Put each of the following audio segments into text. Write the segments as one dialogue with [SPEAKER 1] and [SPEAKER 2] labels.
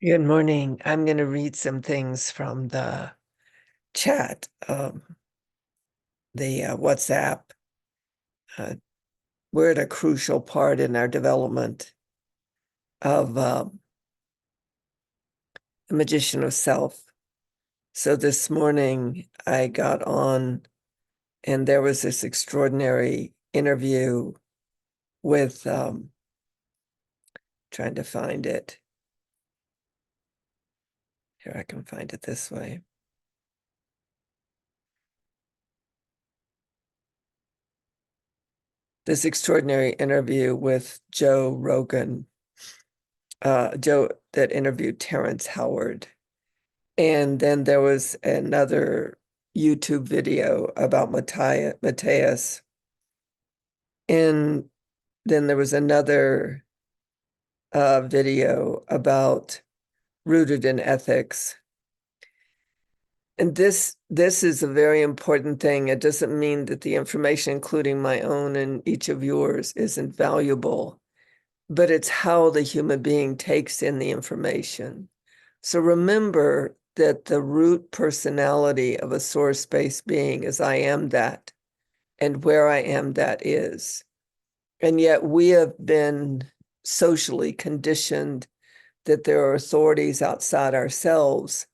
[SPEAKER 1] Good morning. I'm going to read some things from the chat, the WhatsApp. We're at a crucial part in our development of The Magician of Self. So this morning I got on and there was this extraordinary interview with, trying to find it. Here, I can find it this way. This extraordinary interview with Joe Rogan, Joe that interviewed Terrence Howard. And then there was another YouTube video about Matthias. And then there was another video about Rooted in Ethics. And this is a very important thing. It doesn't mean that the information, including my own and each of yours, isn't valuable, but it's how the human being takes in the information. So remember that the root personality of a source-based being is I am that, and where I am that is. And yet we have been socially conditioned that there are authorities outside ourselves,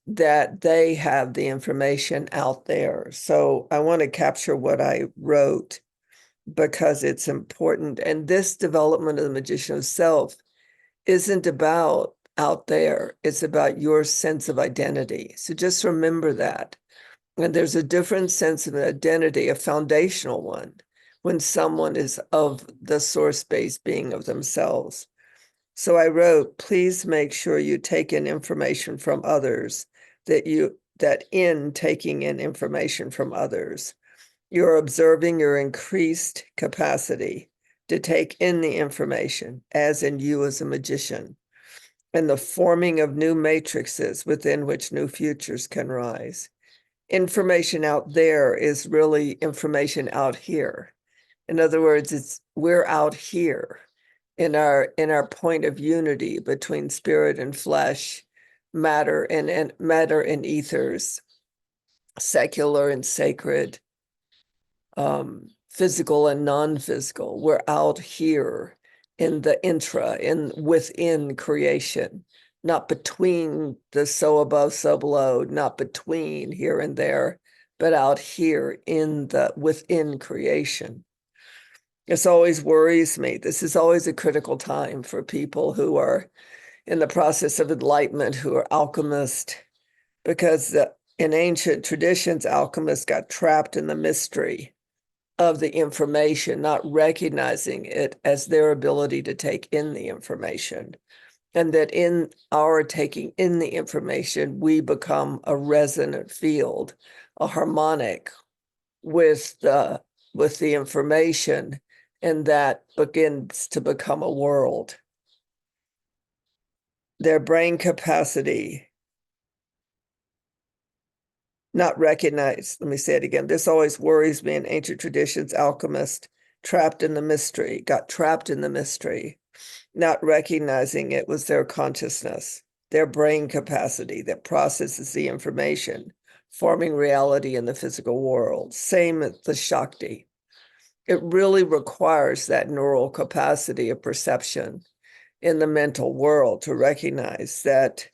[SPEAKER 1] that they have the information out there. So I want to capture what I wrote because it's important. And this development of the Magician of Self isn't about out there. It's about your sense of identity. So just remember that. And there's a different sense of identity, a foundational one, when someone is of the source-based being of themselves. So I wrote, please make sure you take in information from others, that in taking in information from others, you're observing your increased capacity to take in the information, as in you as a magician, and the forming of new matrices within which new futures can rise. Information out there is really information out here. In other words, we're out here in our point of unity between spirit and flesh, matter and ethers, secular and sacred, physical and non-physical. We're out here in the within creation, not between the so above, so below, not between here and there, but out here within creation. This always worries me. This is always a critical time for people who are in the process of enlightenment, who are alchemists, because in ancient traditions, alchemists got trapped in the mystery of the information, not recognizing it as their ability to take in the information. And that in our taking in the information, we become a resonant field, a harmonic with the information, and that begins to become a world. Their brain capacity not recognized. Let me say it again. This always worries me in ancient traditions. Alchemists trapped in the mystery, got trapped in the mystery, not recognizing it was their consciousness, their brain capacity that processes the information, forming reality in the physical world. Same as the Shakti. It really requires that neural capacity of perception in the mental world to recognize that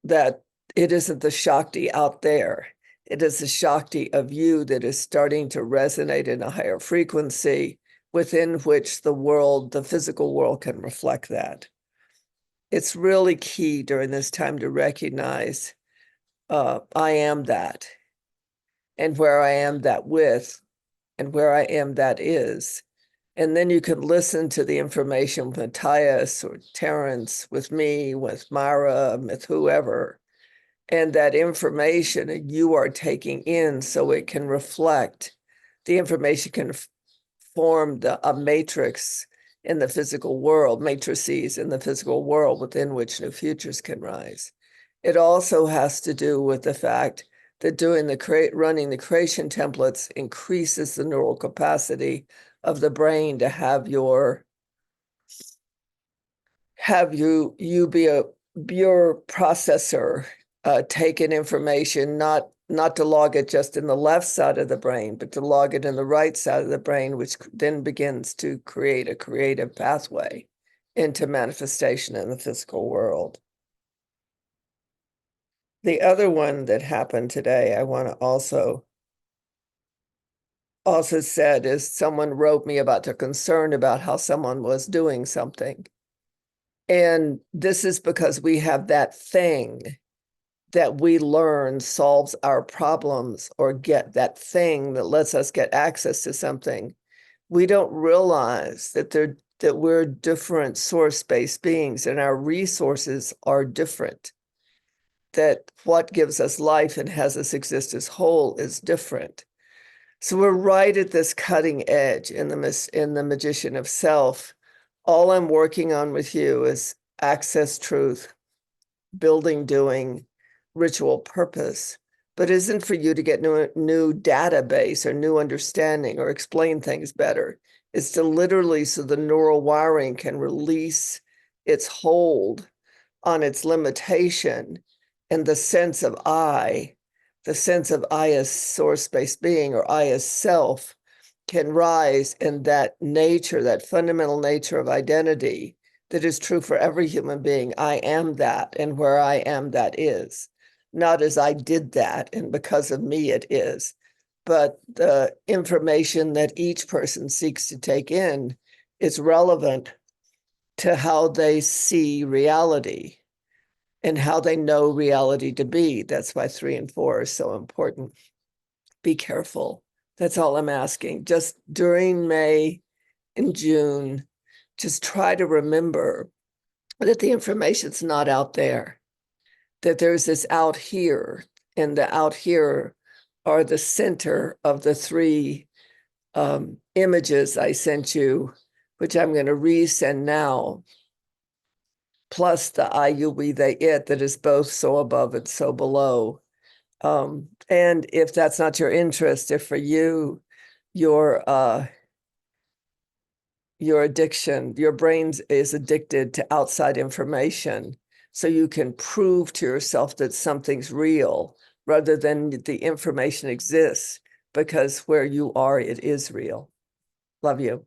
[SPEAKER 1] it isn't the Shakti out there. It is the Shakti of you that is starting to resonate in a higher frequency within which the physical world can reflect that. It's really key during this time to recognize I am that, and where I am that with, and where I am that is. And then you can listen to the information with Matthias or Terrence, with me, with Mara, with whoever, and that information you are taking in so it can reflect, the information can form a matrix in the physical world, matrices in the physical world within which new futures can rise. It also has to do with the fact that running the creation templates increases the neural capacity of the brain to have you be your processor take in information, not to log it just in the left side of the brain, but to log it in the right side of the brain, which then begins to create a creative pathway into manifestation in the physical world. The other one that happened today, I want to also said is someone wrote me about their concern about how someone was doing something. And this is because we have that thing that we learn solves our problems, or get that thing that lets us get access to something. We don't realize that we're different source-based beings and our resources are different. That what gives us life and has us exist as whole is different. So we're right at this cutting edge in the Magician of Self. All I'm working on with you is access truth, building doing, ritual purpose, but isn't for you to get new database or new understanding or explain things better. It's to literally so the neural wiring can release its hold on its limitation, and the sense of I as source-based being, or I as self, can rise in that nature, that fundamental nature of identity that is true for every human being. I am that, and where I am, that is. Not as I did that, and because of me it is. But the information that each person seeks to take in is relevant to how they see reality and how they know reality to be. That's why 3 and 4 are so important. Be careful. That's all I'm asking. Just during May and June, just try to remember that the information's not out there, that there's this out here, and the out here are the center of the 3 images I sent you, which I'm going to resend now, plus the I, you, we, they, it, that is both so above and so below. And if that's not your interest, if for you, your addiction, your brain is addicted to outside information, so you can prove to yourself that something's real rather than the information exists, because where you are, it is real. Love you.